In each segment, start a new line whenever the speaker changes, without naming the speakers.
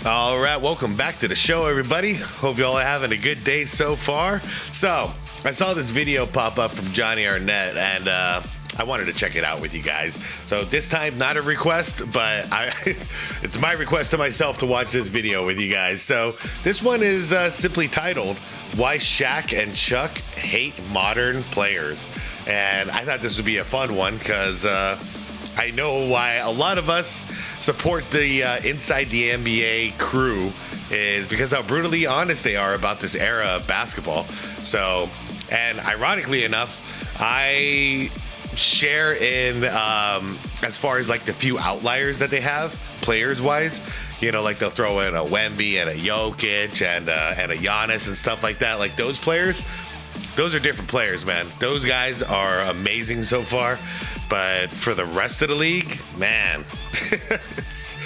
All right, welcome back to the show, everybody. Hope y'all are having a good day so far. So, I saw this video pop up from Johnny Arnett, and I wanted to check it out with you guys. So this time, not a request, but it's my request to myself to watch this video with you guys. So this one is simply titled, Why Shaq and Chuck Hate Modern Players. And I thought this would be a fun one because I know why a lot of us support the Inside the NBA crew is because how brutally honest they are about this era of basketball. So, and ironically enough, I share in as far as like the few outliers that they have players wise, you know, like they'll throw in a Wemby and a Jokic and a Giannis and stuff like that. Like those players, those are different players, man. Those guys are amazing so far, but for the rest of the league, man, it's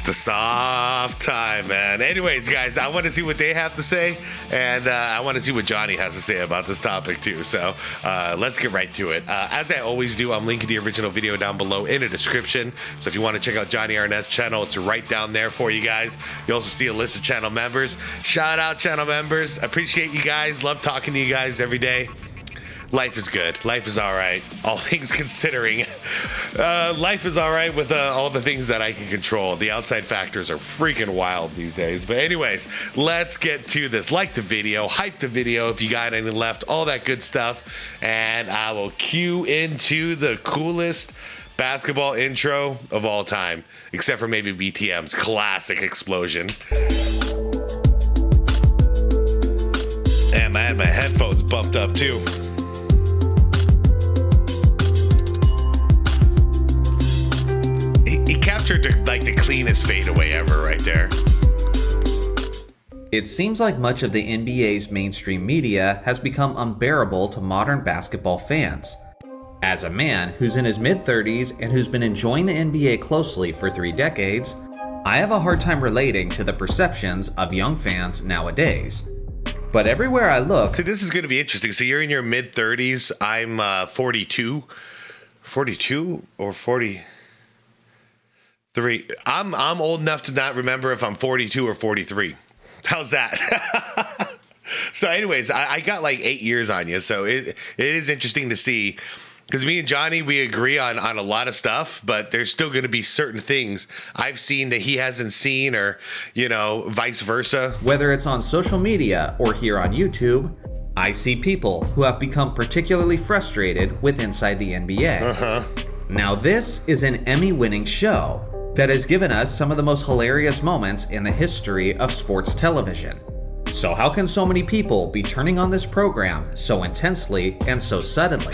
a soft time, man. Anyways, guys, I want to see what they have to say, and I want to see what Johnny has to say about this topic too. So let's get right to it. As I always do, I'm linking the original video down below in the description. So if you want to check out Johnny Arnett's channel, it's right down there for you guys. You also see a list of channel members. Shout out channel members. Appreciate you guys. Love talking to you guys every day. Life is good. Life is all right. All things considering, life is all right with all the things that I can control. The outside factors are freaking wild these days. But anyways, let's get to this. Like the video, hype the video if you got any left, all that good stuff. And I will cue into the coolest basketball intro of all time, except for maybe BTM's classic explosion. And I had my headphones bumped up too. He captured the cleanest fadeaway ever right there.
It seems like much of the NBA's mainstream media has become unbearable to modern basketball fans. As a man who's in his mid-30s and who's been enjoying the NBA closely for 3 decades, I have a hard time relating to the perceptions of young fans nowadays. But everywhere I look...
See, this is going to be interesting. So you're in your mid-30s. I'm 42. 42 or 40... 3. I'm old enough to not remember if I'm 42 or 43. How's that? So anyways, I got like 8 years on you. So it is interesting to see because me and Johnny, we agree on a lot of stuff, but there's still going to be certain things I've seen that he hasn't seen or, you know, vice versa.
Whether it's on social media or here on YouTube, I see people who have become particularly frustrated with Inside the NBA. Now this is an Emmy-winning show that has given us some of the most hilarious moments in the history of sports television. So how can so many people be turning on this program so intensely and so suddenly?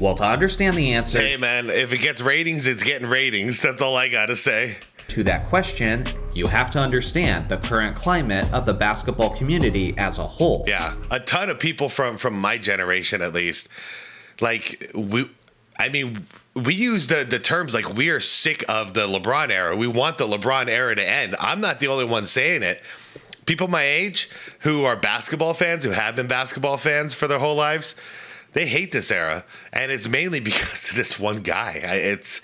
Well, to understand the answer...
Hey man, if it gets ratings, it's getting ratings. That's all I gotta say.
To that question, you have to understand the current climate of the basketball community as a whole.
Yeah, a ton of people from my generation at least, like we use the terms like we are sick of the LeBron era. We want the LeBron era to end. I'm not the only one saying it. People my age who are basketball fans, who have been basketball fans for their whole lives, they hate this era. And it's mainly because of this one guy. It's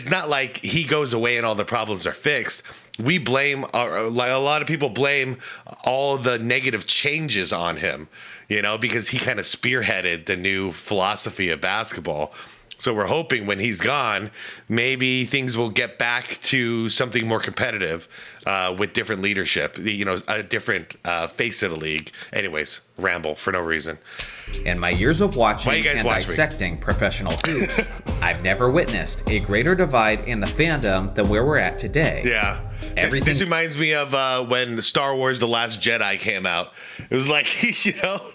not like he goes away and all the problems are fixed. We blame, like a lot of people blame all the negative changes on him, you know, because he kind of spearheaded the new philosophy of basketball. So we're hoping when he's gone, maybe things will get back to something more competitive with different leadership, you know, a different face of the league. Anyways, ramble for no reason.
In my years of watching and dissecting professional hoops, I've never witnessed a greater divide in the fandom than where we're at today.
Yeah. This reminds me of when Star Wars The Last Jedi came out. It was like, you know,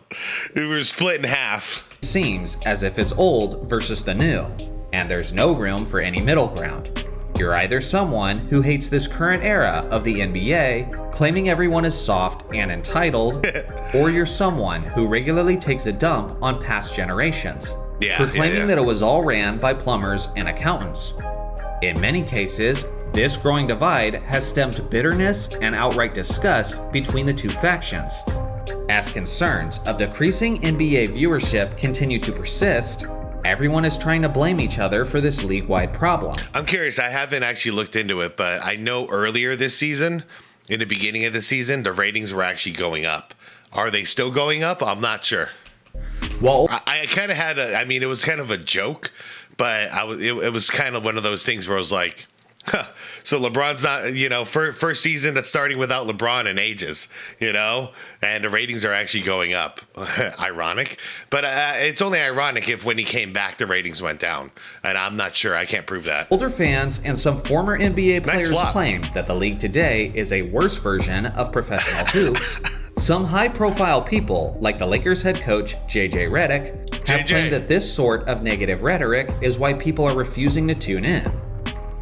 we were split in half.
Seems as if it's old versus the new, and there's no room for any middle ground. You're either someone who hates this current era of the NBA, claiming everyone is soft and entitled, or you're someone who regularly takes a dump on past generations, proclaiming that it was all ran by plumbers and accountants. In many cases, this growing divide has stemmed bitterness and outright disgust between the two factions. As concerns of decreasing NBA viewership continue to persist, everyone is trying to blame each other for this league-wide problem.
I'm curious, I haven't actually looked into it, but I know earlier this season, in the beginning of the season, the ratings were actually going up. Are they still going up? I'm not sure.
Well,
I kind of had I mean, it was kind of a joke, but it was kind of one of those things where I was like, huh, so LeBron's not, first season that's starting without LeBron in ages, and the ratings are actually going up. Ironic, but it's only ironic if when he came back, the ratings went down, and I'm not sure. I can't prove that.
older fans and some former NBA players claim that the league today is a worse version of professional hoops. Some high-profile people, like the Lakers head coach JJ Redick, have claimed that this sort of negative rhetoric is why people are refusing to tune in.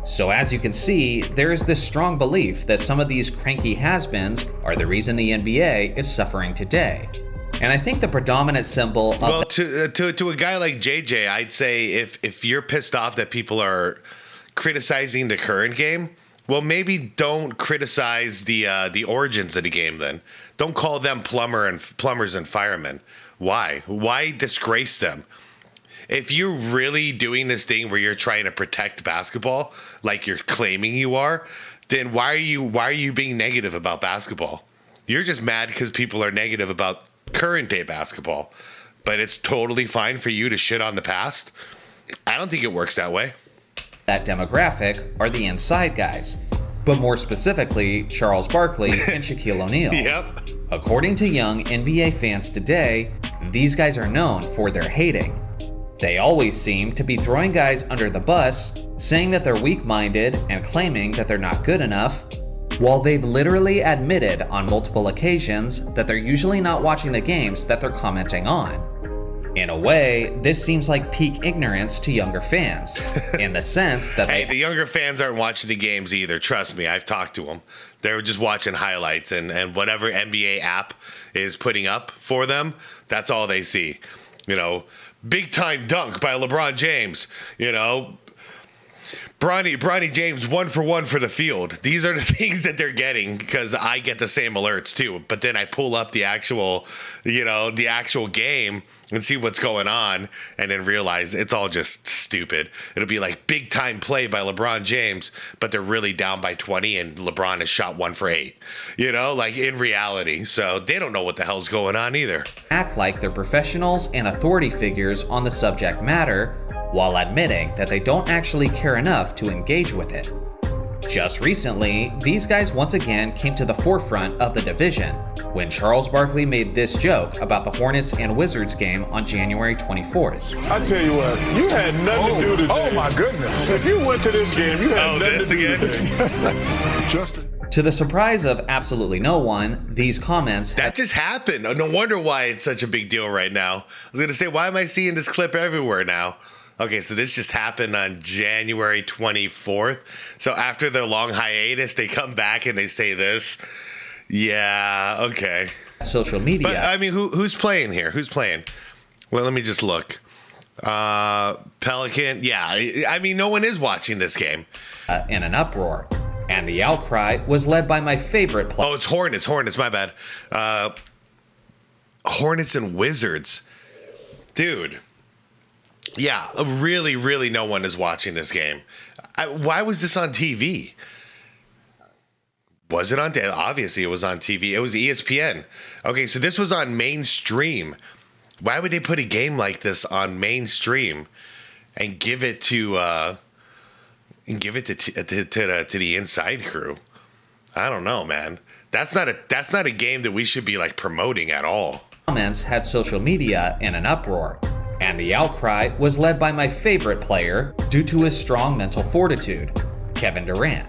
So as you can see, there is this strong belief that some of these cranky has-beens are the reason the NBA is suffering today. And I think the predominant symbol of...
Well, to a guy like JJ, I'd say if you're pissed off that people are criticizing the current game, well, maybe don't criticize the origins of the game then. Don't call them plumbers and firemen. Why? Why disgrace them? If you're really doing this thing where you're trying to protect basketball, like you're claiming you are, then why are you being negative about basketball? You're just mad because people are negative about current day basketball, but it's totally fine for you to shit on the past. I don't think it works that way.
That demographic are the inside guys, but more specifically, Charles Barkley and Shaquille O'Neal.
Yep.
According to young NBA fans today, these guys are known for their hating. They always seem to be throwing guys under the bus, saying that they're weak-minded and claiming that they're not good enough, while they've literally admitted on multiple occasions that they're usually not watching the games that they're commenting on. In a way, this seems like peak ignorance to younger fans, in the sense that
hey, the younger fans aren't watching the games either. Trust me, I've talked to them. They're just watching highlights and whatever NBA app is putting up for them, that's all they see. Big time dunk by LeBron James, Bronny James 1-for-1 for the field. These are the things that they're getting because I get the same alerts too. But then I pull up the actual game and see what's going on and then realize it's all just stupid. It'll be like big time play by LeBron James, but they're really down by 20 and LeBron has shot 1 for 8, like in reality. So they don't know what the hell's going on either.
Act like they're professionals and authority figures on the subject matter, while admitting that they don't actually care enough to engage with it. Just recently, these guys once again came to the forefront of the division when Charles Barkley made this joke about the Hornets and Wizards game on January 24th.
I tell you what, you had nothing to do today. Oh my goodness. If you went to this game, you had nothing to do today. Justin.
To the surprise of absolutely no one, these comments...
That just happened. No wonder why it's such a big deal right now. I was going to say, why am I seeing this clip everywhere now? Okay, so this just happened on January 24th. So after their long hiatus, they come back and they say this. Yeah, okay.
Social media.
But, I mean, who's playing here? Who's playing? Well, let me just look. Pelican. Yeah, I mean, no one is watching this game.
In an uproar. And the outcry was led by my favorite player.
Oh, it's Hornets, my bad. Hornets and Wizards. Dude. Yeah, really, really no one is watching this game. Why was this on TV? Was it on? Obviously, it was on TV. It was ESPN. Okay, so this was on mainstream. Why would they put a game like this on mainstream and give it to the inside crew? I don't know, man. That's not a game that we should be like promoting at all.
Comments had social media in an uproar. And the outcry was led by my favorite player due to his strong mental fortitude, Kevin Durant.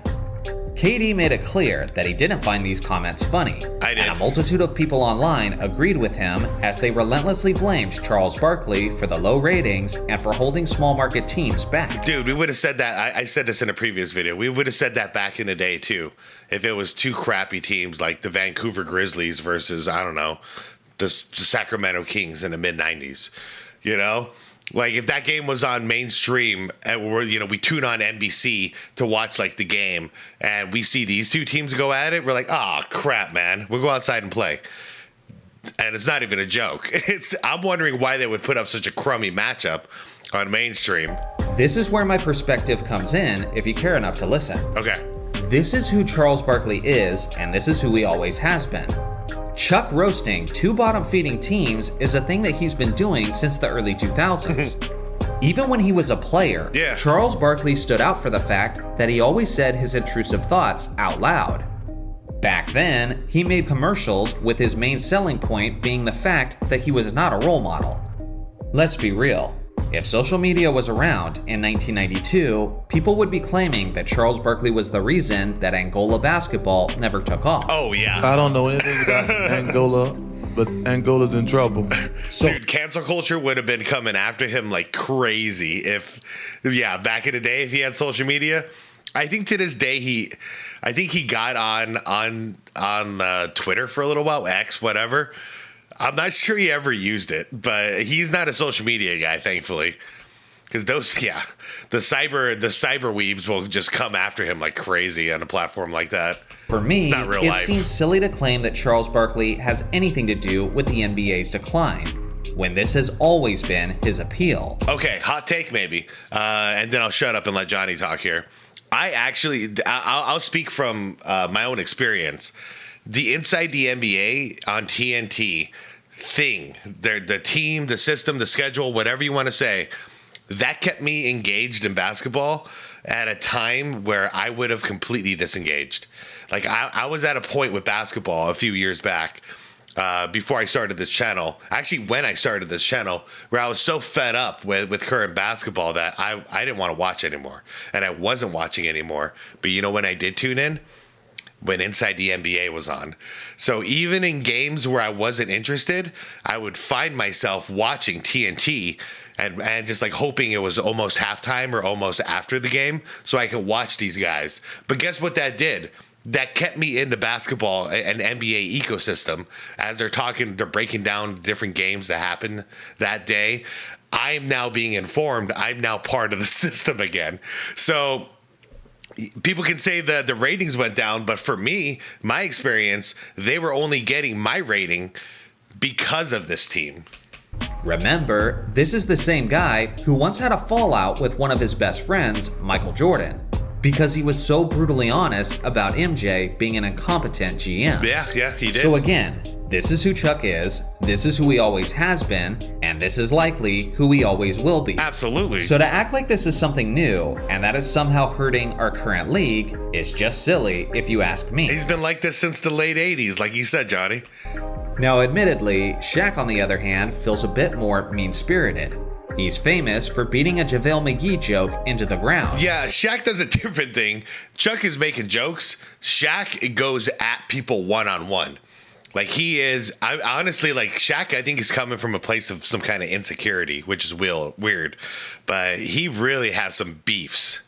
KD made it clear that he didn't find these comments funny,
I did.
And a multitude of people online agreed with him as they relentlessly blamed Charles Barkley for the low ratings and for holding small market teams back.
Dude, we would have said that. I said this in a previous video. We would have said that back in the day too, if it was two crappy teams like the Vancouver Grizzlies versus, I don't know, the Sacramento Kings in the mid-90s. Like if that game was on mainstream and we tune on NBC to watch like the game and we see these two teams go at it, we're like, oh crap, man, we'll go outside and play. And it's not even a joke. I'm wondering why they would put up such a crummy matchup on mainstream.
This is where my perspective comes in if you care enough to listen.
Okay.
This is who Charles Barkley is, and this is who he always has been. Chuck roasting two bottom-feeding teams is a thing that he's been doing since the early 2000s. Even when he was a player, Charles Barkley stood out for the fact that he always said his intrusive thoughts out loud. Back then, he made commercials with his main selling point being the fact that he was not a role model. Let's be real. If social media was around in 1992, people would be claiming that Charles Barkley was the reason that Angola basketball never took off.
Oh, yeah.
I don't know anything about Angola, but Angola's in trouble.
So, dude, cancel culture would have been coming after him like crazy if, back in the day, if he had social media. I think to this day, he got on Twitter for a little while, X, whatever. I'm not sure he ever used it, but he's not a social media guy, thankfully. Because the cyber weebs will just come after him like crazy on a platform like that.
For me, it seems silly to claim that Charles Barkley has anything to do with the NBA's decline, when this has always been his appeal.
Okay, hot take maybe, and then I'll shut up and let Johnny talk here. I'll speak from my own experience. The Inside the NBA on TNT thing, the team, the system, the schedule, whatever you want to say, that kept me engaged in basketball at a time where I would have completely disengaged. Like I was at a point with basketball a few years back before I started this channel. Actually, when I started this channel, where I was so fed up with current basketball that I didn't want to watch anymore. And I wasn't watching anymore. But you know when I did tune in? When Inside the NBA was on. So even in games where I wasn't interested, I would find myself watching TNT and just like hoping it was almost halftime or almost after the game so I could watch these guys. But guess what that did? That kept me into basketball and NBA ecosystem as they're breaking down different games that happened that day. I'm now being informed. I'm now part of the system again. So people can say that the ratings went down, but for me, my experience, they were only getting my rating because of this team.
Remember, this is the same guy who once had a fallout with one of his best friends, Michael Jordan, because he was so brutally honest about MJ being an incompetent GM.
Yeah, he did.
So again, this is who Chuck is, this is who he always has been, and this is likely who he always will be.
Absolutely.
So to act like this is something new, and that is somehow hurting our current league, is just silly if you ask me.
He's been like this since the late 80s, like you said, Johnny.
Now admittedly, Shaq on the other hand feels a bit more mean-spirited. He's famous for beating a JaVale McGee joke into the ground.
Yeah, Shaq does a different thing. Chuck is making jokes. Shaq goes at people one-on-one. Like he is, I honestly, like Shaq, I think he's coming from a place of some kind of insecurity, which is weird. But he really has some beefs.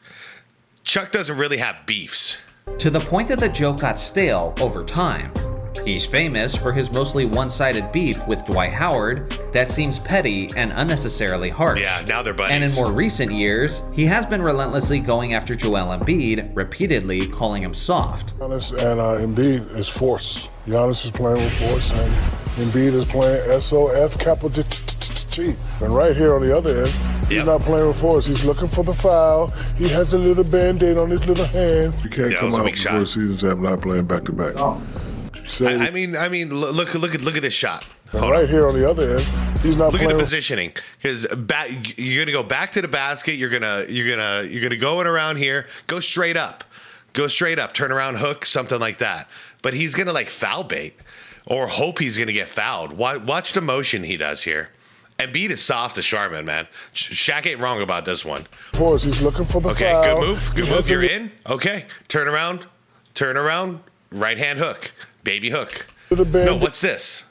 Chuck doesn't really have beefs.
To the point that the joke got stale over time. He's famous for his mostly one-sided beef with Dwight Howard that seems petty and unnecessarily harsh.
Yeah, now they're buddies.
And in more recent years, he has been relentlessly going after Joel Embiid, repeatedly calling him soft.
Giannis and Embiid is force. Giannis is playing with force, and Embiid is playing SOF capital T. And right here on the other end, he's not playing with force. He's looking for the foul. He has a little Band-Aid on his little hand. You can't come out before the season's up not playing back-to-back.
I mean, look at this shot.
Right here on the other end, he's not.
Look at the positioning, because you're gonna go back to the basket. You're gonna go in around here. Go straight up. Turn around, hook, something like that. But he's gonna like foul bait, or hope he's gonna get fouled. Watch the motion he does here. Embiid is soft as Charmin, man. Shaq ain't wrong about this one.
Force. He's looking for the foul.
Okay, good move. You're in. Okay, turn around. Right hand hook. Baby hook. No, what's this?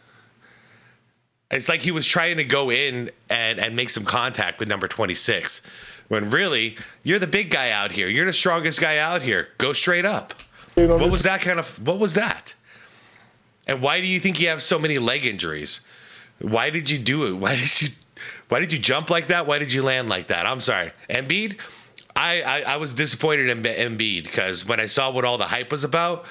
It's like he was trying to go in and make some contact with number 26. When really, you're the big guy out here. You're the strongest guy out here. Go straight up. What was that? And why do you think you have so many leg injuries? Why did you do it? Why did you jump like that? Why did you land like that? I'm sorry. Embiid, I was disappointed in Embiid because when I saw what all the hype was about,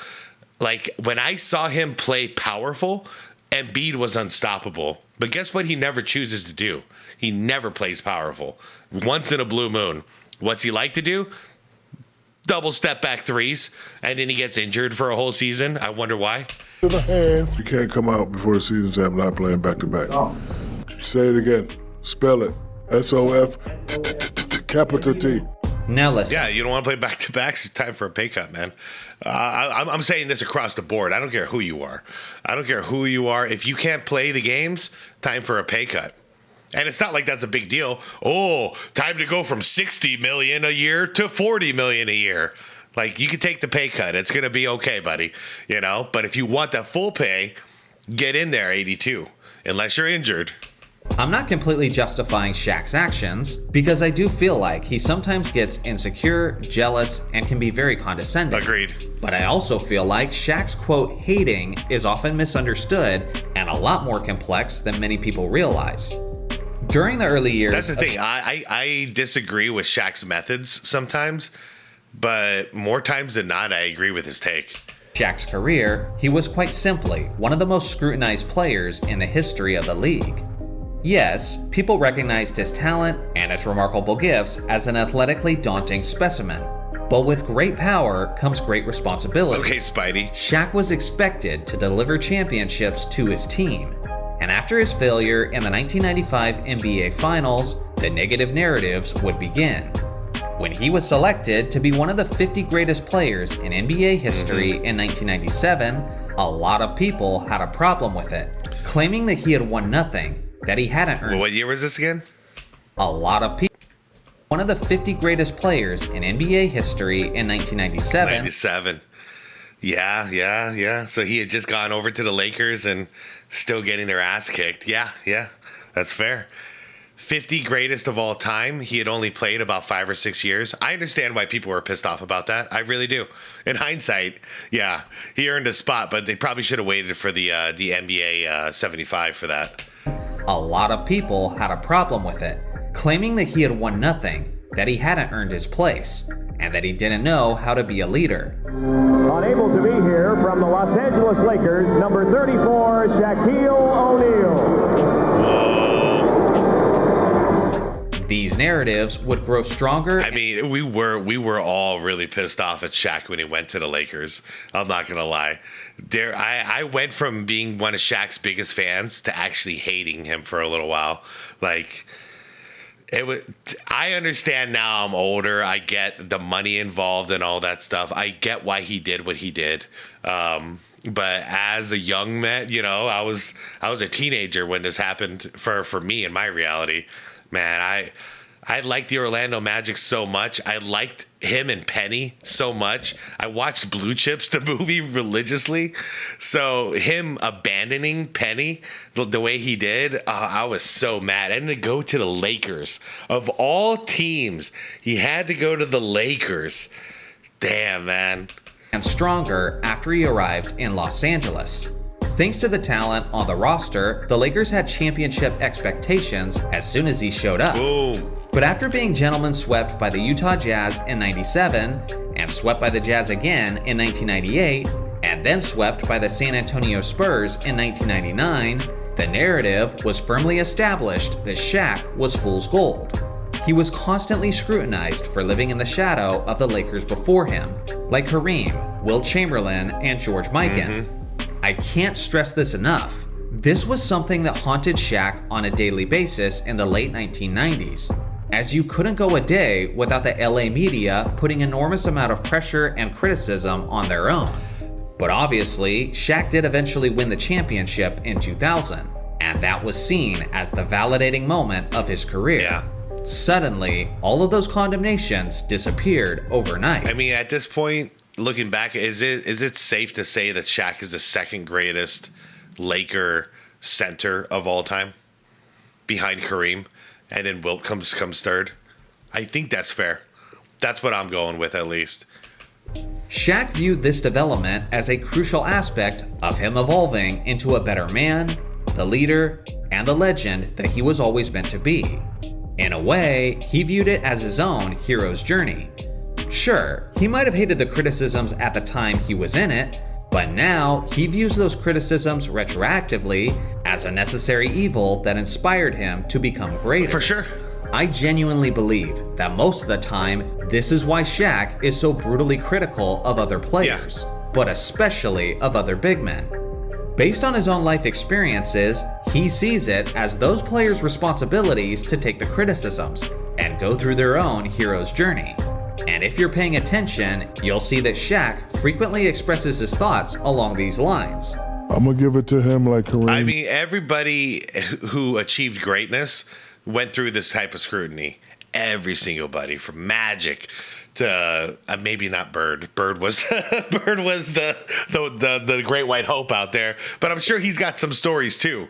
like when I saw him play powerful, Embiid was unstoppable. But guess what he never chooses to do? He never plays powerful. Once in a blue moon. What's he like to do? double step back threes, and then he gets injured for a whole season. I wonder why.
To the hand. You can't come out before the season's up not playing back-to-back. Say it again. Spell it. SOF capital T.
Now listen.
Yeah, you don't want to play back-to-backs. It's time for a pay cut, man. I'm saying this across the board. I don't care who you are. I don't care who you are. If you can't play the games, time for a pay cut. And it's not like that's a big deal. Oh, time to go from $60 million a year to $40 million a year. Like, you can take the pay cut. It's going to be okay, buddy. You know? But if you want that full pay, get in there, 82. Unless you're injured.
I'm not completely justifying Shaq's actions, because I do feel like he sometimes gets insecure, jealous, and can be very condescending.
Agreed.
But I also feel like Shaq's quote hating is often misunderstood and a lot more complex than many people realize. During the early years...
That's the thing. I disagree with Shaq's methods sometimes, but more times than not, I agree with his take.
Shaq's career, he was quite simply one of the most scrutinized players in the history of the league. Yes, people recognized his talent and his remarkable gifts as an athletically daunting specimen. But with great power comes great responsibility.
Okay, Spidey.
Shaq was expected to deliver championships to his team. And after his failure in the 1995 NBA Finals, the negative narratives would begin. When he was selected to be one of the 50 greatest players in NBA history in 1997, a lot of people had a problem with it, claiming that he had won nothing, that he hadn't earned.
What year was this again?
A lot of people. One of the 50 greatest players in NBA history in 1997.
97. Yeah. So he had just gone over to the Lakers and still getting their ass kicked. Yeah. That's fair. 50 greatest of all time. He had only played about 5 or 6 years. I understand why people were pissed off about that. I really do. In hindsight, yeah, he earned a spot, but they probably should have waited for the NBA 75 for that.
A lot of people had a problem with it, claiming that he had won nothing, that he hadn't earned his place, and that he didn't know how to be a leader.
Unable to be here from the Los Angeles Lakers, number 34, Shaquille O'Neal.
These narratives would grow stronger.
I mean, we were all really pissed off at Shaq when he went to the Lakers. I'm not gonna lie. I went from being one of Shaq's biggest fans to actually hating him for a little while. Like, I understand now. I'm older. I get the money involved and all that stuff. I get why he did what he did. But as a young man, you know, I was a teenager when this happened for me in my reality. Man, I liked the Orlando Magic so much. I liked him and Penny so much. I watched Blue Chips, the movie, religiously. So him abandoning Penny the way he did, I was so mad. And to go to the Lakers. Of all teams, he had to go to the Lakers. Damn, man.
And stronger after he arrived in Los Angeles. Thanks to the talent on the roster, the Lakers had championship expectations as soon as he showed up.
Boom.
But after being gentlemen swept by the Utah Jazz in '97, and swept by the Jazz again in 1998, and then swept by the San Antonio Spurs in 1999, the narrative was firmly established that Shaq was fool's gold. He was constantly scrutinized for living in the shadow of the Lakers before him, like Kareem, Wilt Chamberlain, and George Mikan. I can't stress this enough. This was something that haunted Shaq on a daily basis in the late 1990s, as you couldn't go a day without the LA media putting enormous amount of pressure and criticism on their own. But obviously, Shaq did eventually win the championship in 2000, and that was seen as the validating moment of his career.
Yeah.
Suddenly, all of those condemnations disappeared overnight.
I mean, at this point, looking back, is it safe to say that Shaq is the second greatest Laker center of all time, behind Kareem, and then Wilt comes third? I think that's fair. That's what I'm going with, at least.
Shaq viewed this development as a crucial aspect of him evolving into a better man, the leader, and the legend that he was always meant to be. In a way, he viewed it as his own hero's journey. Sure, he might have hated the criticisms at the time he was in it, but now he views those criticisms retroactively as a necessary evil that inspired him to become greater.
For sure.
I genuinely believe that most of the time, this is why Shaq is so brutally critical of other players, but especially of other big men. Based on his own life experiences, he sees it as those players' responsibilities to take the criticisms and go through their own hero's journey. And if you're paying attention, you'll see that Shaq frequently expresses his thoughts along these lines.
I'm gonna give it to him like Kareem.
I mean, everybody who achieved greatness went through this type of scrutiny. Every single buddy, from Magic to maybe not Bird. Bird was the great white hope out there, but I'm sure he's got some stories too.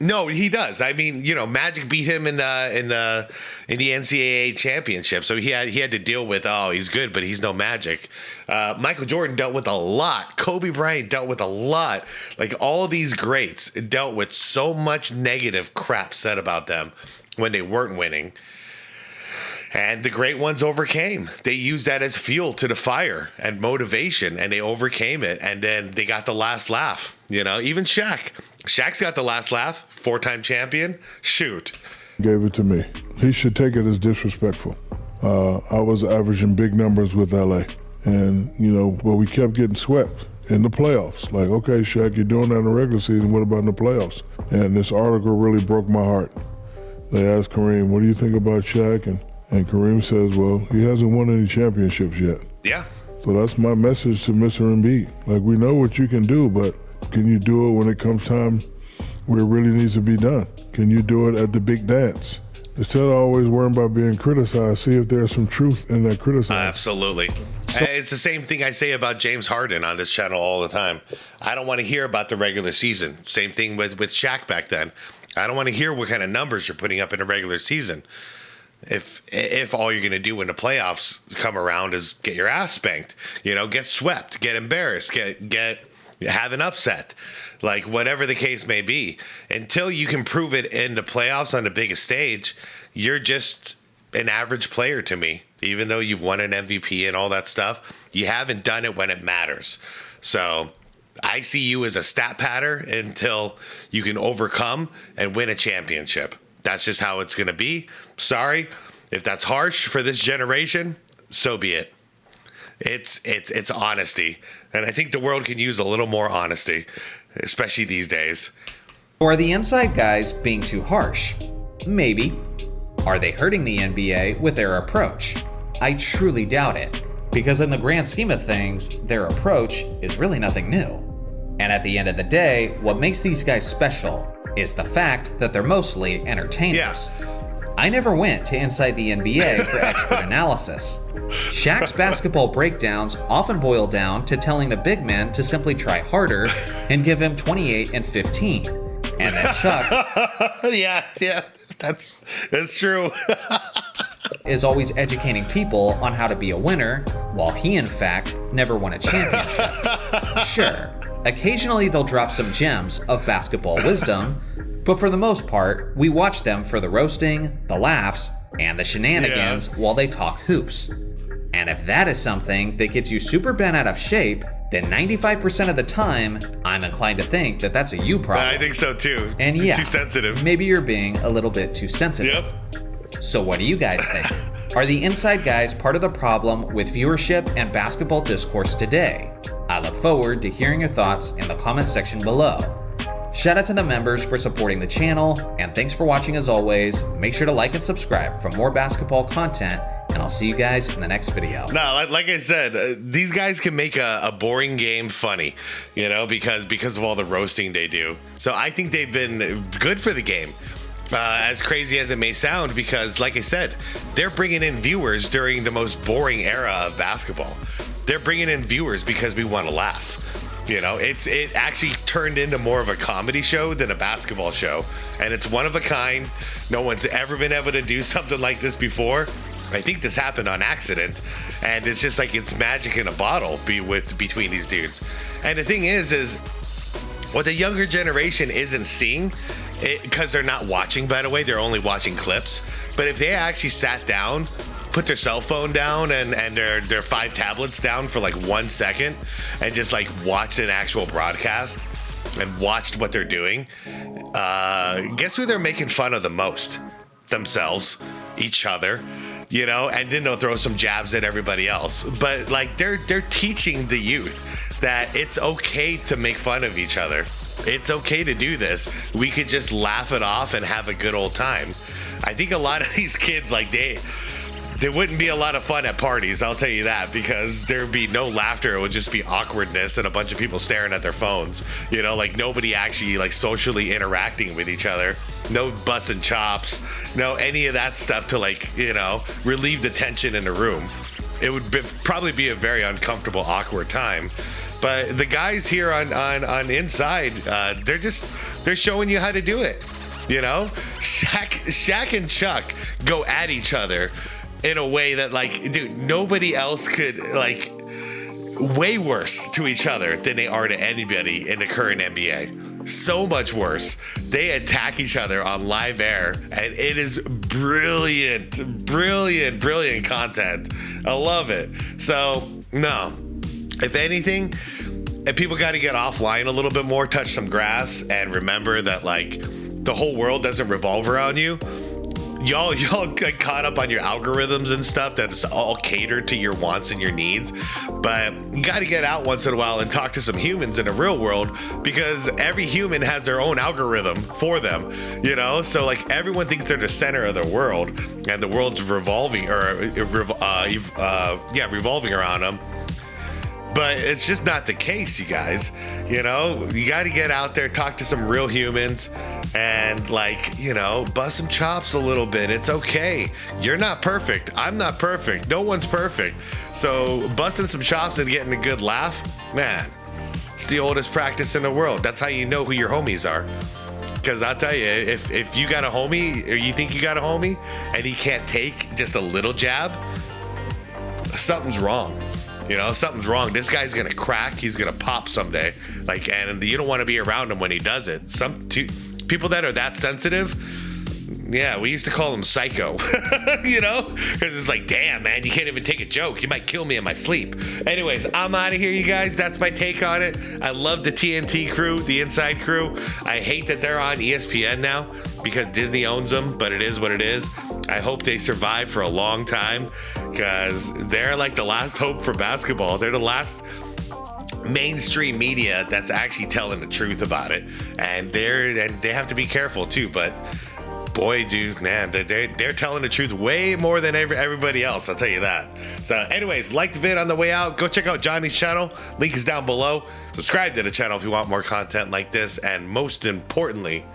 No, he does. I mean, you know, Magic beat him in the NCAA championship, so he had to deal with, oh, he's good, but he's no Magic. Michael Jordan dealt with a lot. Kobe Bryant dealt with a lot. Like, all these greats dealt with so much negative crap said about them when they weren't winning. And the great ones overcame. They used that as fuel to the fire and motivation, and they overcame it. And then they got the last laugh. You know, even Shaq. Shaq's got the last laugh. 4-time champion. Shoot.
Gave it to me. He should take it as disrespectful. I was averaging big numbers with LA. And, you know, but we kept getting swept in the playoffs. Like, okay, Shaq, you're doing that in the regular season. What about in the playoffs? And this article really broke my heart. They asked Kareem, what do you think about Shaq? And Kareem says, well, he hasn't won any championships yet.
Yeah.
So that's my message to Mr. Embiid. Like, we know what you can do, but can you do it when it comes time where it really needs to be done? Can you do it at the big dance? Instead of always worrying about being criticized, see if there's some truth in that criticism.
Absolutely. It's the same thing I say about James Harden on this channel all the time. I don't want to hear about the regular season. Same thing with Shaq back then. I don't want to hear what kind of numbers you're putting up in a regular season. If all you're going to do when the playoffs come around is get your ass spanked, you know, get swept, get embarrassed, have an upset, like whatever the case may be, until you can prove it in the playoffs on the biggest stage, you're just an average player to me. Even though you've won an MVP and all that stuff, you haven't done it when it matters. So I see you as a stat patter until you can overcome and win a championship. That's just how it's going to be. Sorry if that's harsh for this generation. So be it. It's honesty, and I think the world can use a little more honesty, especially these days.
Or are the inside guys being too harsh? Maybe. Are they hurting the NBA with their approach? I truly doubt it, because in the grand scheme of things, their approach is really nothing new. And at the end of the day, what makes these guys special is the fact that they're mostly entertainers.
Yes.
I never went to Inside the NBA for expert analysis. Shaq's basketball breakdowns often boil down to telling the big men to simply try harder and give him 28 and 15. And then Chuck...
yeah, that's true.
is always educating people on how to be a winner, while he in fact never won a championship. Sure, occasionally they'll drop some gems of basketball wisdom, but for the most part, we watch them for the roasting, the laughs, and the shenanigans while they talk hoops. And if that is something that gets you super bent out of shape, then 95% of the time, I'm inclined to think that that's a you problem.
I think so too.
And yeah,
too sensitive.
Maybe you're being a little bit too sensitive.
Yep.
So what do you guys think? Are the inside guys part of the problem with viewership and basketball discourse today? I look forward to hearing your thoughts in the comment section below. Shout out to the members for supporting the channel, and thanks for watching as always. Make sure to like and subscribe for more basketball content, and I'll see you guys in the next video.
No, like I said, these guys can make a boring game funny, you know, because of all the roasting they do. So I think they've been good for the game. As crazy as it may sound, because like I said, they're bringing in viewers during the most boring era of basketball. They're bringing in viewers because we want to laugh. You know, it actually turned into more of a comedy show than a basketball show, and it's one of a kind. No one's ever been able to do something like this before. I think this happened on accident, and it's just like it's magic in a bottle between these dudes. And the thing is what the younger generation isn't seeing, because they're not watching, by the way, they're only watching clips. But if they actually sat down, put their cell phone down and their 5 tablets down for like 1 second and just like watched an actual broadcast and watched what they're doing, guess who they're making fun of the most? themselves, each other, you know, and then they'll throw some jabs at everybody else. But like they're teaching the youth that it's okay to make fun of each other. It's okay to do this. We could just laugh it off and have a good old time. I think a lot of these kids, like there wouldn't be a lot of fun at parties, I'll tell you that, because there'd be no laughter. It would just be awkwardness and a bunch of people staring at their phones, you know, like nobody actually like socially interacting with each other. No busting chops, no any of that stuff to like, you know, relieve the tension in the room. It would probably be a very uncomfortable, awkward time. But the guys here on Inside, they're showing you how to do it. You know, Shaq and Chuck go at each other in a way that, like, dude, nobody else could, like, way worse to each other than they are to anybody in the current NBA. So much worse. They attack each other on live air, and it is brilliant content. I love it. So, no, if anything, if people got to get offline a little bit more, touch some grass, and remember that, like, the whole world doesn't revolve around you. Y'all get caught up on your algorithms and stuff that's all catered to your wants and your needs. But you got to get out once in a while and talk to some humans in the real world, because every human has their own algorithm for them, you know? So like everyone thinks they're the center of the world and the world's revolving around them. But it's just not the case, you guys. You know, you got to get out there, talk to some real humans, and, like, you know, bust some chops a little bit. It's okay. You're not perfect. I'm not perfect. No one's perfect. So busting some chops and getting a good laugh, man, it's the oldest practice in the world. That's how you know who your homies are. Because I'll tell you, if you got a homie, or you think you got a homie, and he can't take just a little jab, something's wrong. You know, something's wrong. This guy's gonna crack. He's gonna pop someday. Like, and you don't want to be around him when he does it. People that are that sensitive, yeah, we used to call them psycho. You know, because it's like, damn, man, you can't even take a joke. You might kill me in my sleep. Anyways, I'm out of here, you guys. That's my take on it. I love the TNT crew, the Inside crew. I hate that they're on ESPN now because Disney owns them, but it is what it is. I hope they survive for a long time, because they're like the last hope for basketball. They're the last mainstream media that's actually telling the truth about it, and they have to be careful too. But boy, dude, man, they're telling the truth way more than everybody else, I'll tell you that. So anyways, like the vid on the way out. Go check out Johnny's channel. Link is down below. Subscribe to the channel if you want more content like this, and most importantly,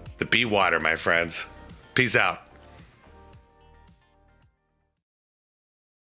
it's the be water, my friends. Peace out.